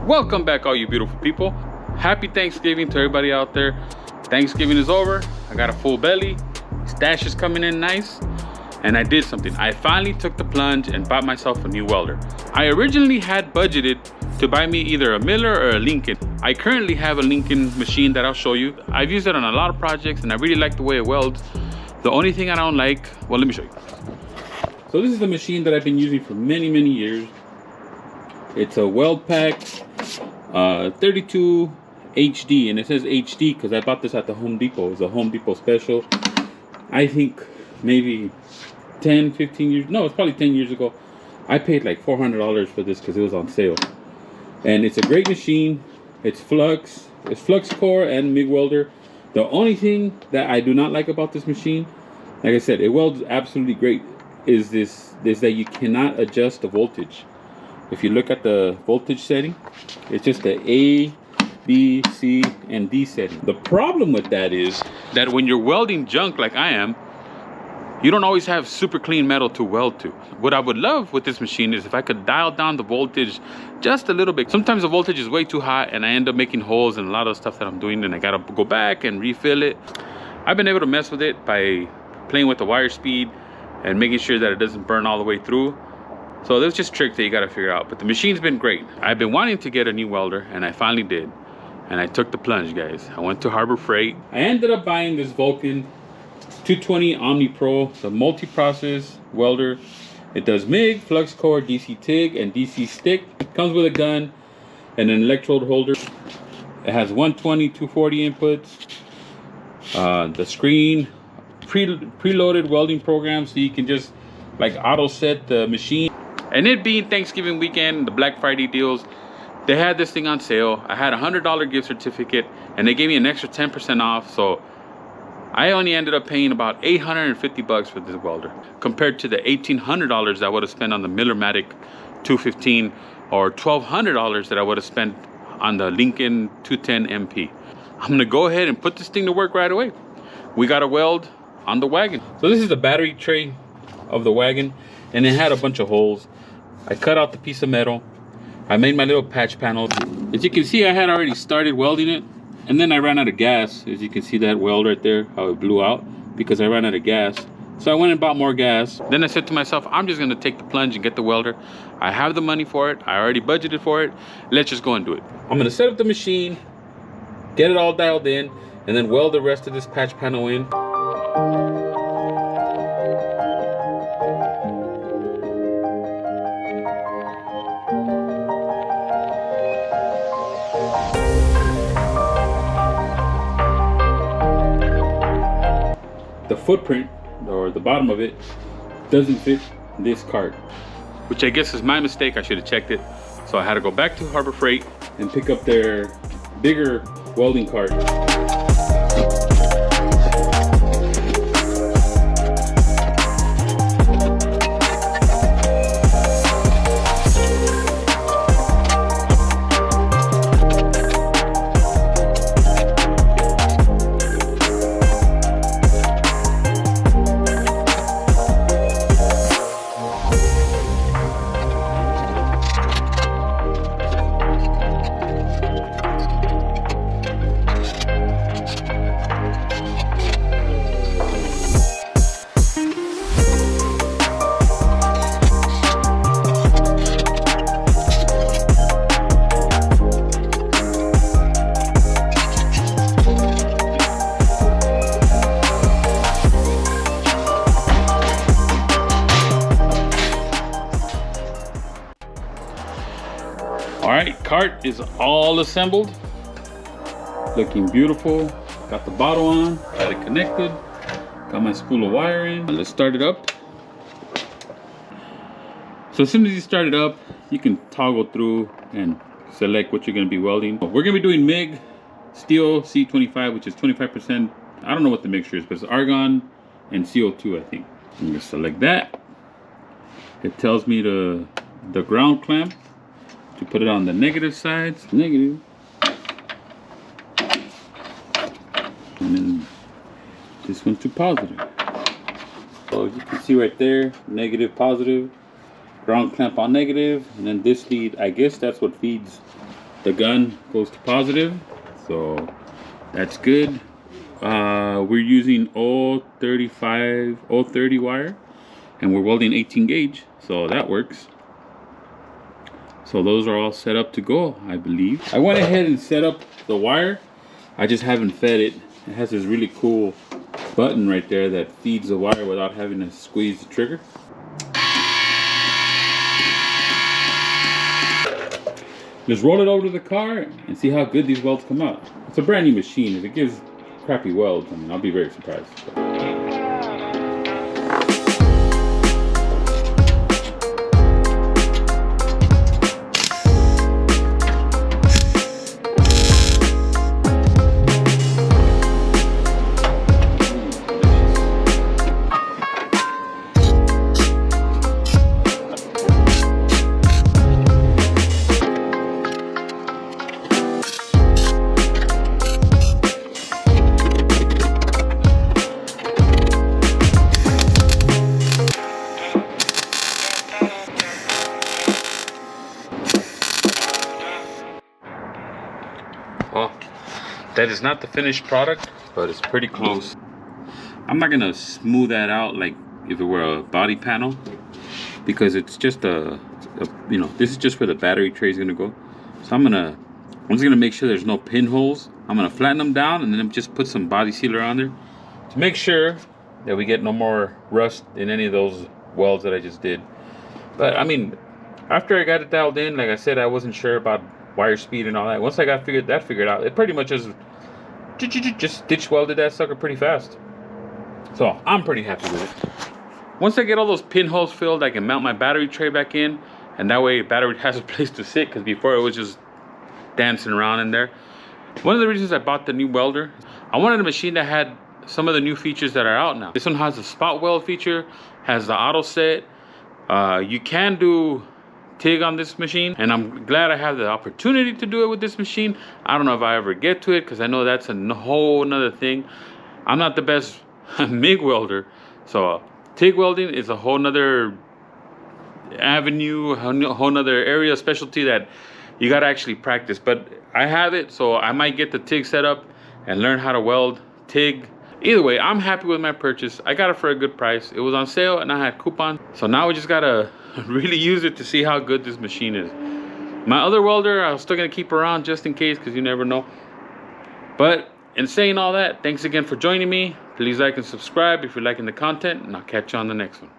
Welcome back, all you beautiful people. Happy Thanksgiving to everybody out there. Thanksgiving is over. I got a full belly. Stash is coming in nice. And I did something. I finally took the plunge and bought myself a new welder. I originally had budgeted to buy me either a Miller or a Lincoln. I currently have a Lincoln machine that I'll show you. I've used it on a lot of projects and I really like the way it welds. The only thing I don't like, well, let me show you. So this is the machine that I've been using for many, many years. It's a Weld Pack 32 HD, and it says HD because I bought this at the Home Depot. It's a Home Depot special. I think maybe 10, 15 years, no, it's probably 10 years ago. I paid like $400 for this because it was on sale. And it's a great machine. It's flux core and MIG welder. The only thing that I do not like about this machine, like I said, it welds absolutely great, is that you cannot adjust the voltage. If you look at the voltage setting, it's just the A, B, C, and D setting. The problem with that is that when you're welding junk like I am, you don't always have super clean metal to weld to. What I would love with this machine is if I could dial down the voltage just a little bit. Sometimes the voltage is way too high and I end up making holes in a lot of stuff that I'm doing, and I gotta go back and refill it. I've been able to mess with it by playing with the wire speed and making sure that it doesn't burn all the way through. So there's just tricks that you gotta figure out, but the machine's been great. I've been wanting to get a new welder and I finally did. And I took the plunge, guys. I went to Harbor Freight. I ended up buying this Vulcan 220 Omni Pro, the multi-process welder. It does MIG, flux core, DC TIG, and DC stick. It comes with a gun and an electrode holder. It has 120, 240 inputs. The screen, preloaded welding program, so you can just like auto set the machine. And it being Thanksgiving weekend, the Black Friday deals, they had this thing on sale. I had a $100 gift certificate and they gave me an extra 10% off. So I only ended up paying about $850 for this welder compared to the $1,800 that I would have spent on the Millermatic 215 or $1,200 that I would have spent on the Lincoln 210 MP. I'm gonna go ahead and put this thing to work right away. We got a weld on the wagon. So this is the battery tray of the wagon, and it had a bunch of holes. I cut out the piece of metal. I made my little patch panel. As you can see, I had already started welding it, and then I ran out of gas. As you can see that weld right there, how it blew out because I ran out of gas. So I went and bought more gas. Then I said to myself, I'm just gonna take the plunge and get the welder. I have the money for it. I already budgeted for it. Let's just go and do it. I'm gonna set up the machine, get it all dialed in, and then weld the rest of this patch panel in. The footprint, or the bottom of it, doesn't fit this cart, which I guess is my mistake. I should have checked it. So I had to go back to Harbor Freight and pick up their bigger welding cart. All right, cart is all assembled, looking beautiful. Got the bottle on, got it connected, got my spool of wire in. Let's start it up. So as soon as you start it up, you can toggle through and select what you're gonna be welding. We're gonna be doing MIG, steel C25, which is 25%. I don't know what the mixture is, but it's argon and CO2, I think. I'm gonna select that. It tells me the ground clamp, to put it on the negative sides, negative. And then this one to positive. So you can see right there, negative, positive, ground clamp on negative, and then this lead, I guess that's what feeds The gun goes to positive, so that's good. We're using 030 wire, and we're welding 18 gauge, so that works. So those are all set up to go, I believe. I went ahead and set up the wire. I just haven't fed it. It has this really cool button right there that feeds the wire without having to squeeze the trigger. Just roll it over to the car and see how good these welds come out. It's a brand new machine. If it gives crappy welds, I mean, I'll be very surprised. Well, that is not the finished product, but it's pretty close. I'm not gonna smooth that out like if it were a body panel, because it's just you know, this is just where the battery tray is gonna go. So I'm just gonna make sure there's no pinholes. I'm gonna flatten them down and then just put some body sealer on there to make sure that we get no more rust in any of those welds that I just did. But I mean, after I got it dialed in, like I said, I wasn't sure about wire speed and all that. Once I got figured out, it pretty much just stitch welded that sucker pretty fast. So I'm pretty happy with it. Once I get all those pinholes filled, I can mount my battery tray back in, and that way the battery has a place to sit, because before it was just dancing around in there. One of the reasons I bought the new welder, I wanted a machine that had some of the new features that are out now. This one has a spot weld feature, has the auto set. You can do TIG on this machine, and I'm glad I have the opportunity to do it with this machine. I don't know if I ever get to it, because I know that's a whole nother thing. I'm not the best MIG welder, so TIG welding is a whole nother avenue, a whole nother area of specialty that you got to actually practice. But I have it, so I might get the TIG set up and learn how to weld TIG. Either way, I'm happy with my purchase. I got it for a good price. It was on sale and I had coupon, so now we just gotta really use it to see how good this machine is. My other welder, I'm still gonna keep around just in case, because you never know. But in saying all that, thanks again for joining me. Please like and subscribe if you're liking the content, and I'll catch you on the next one.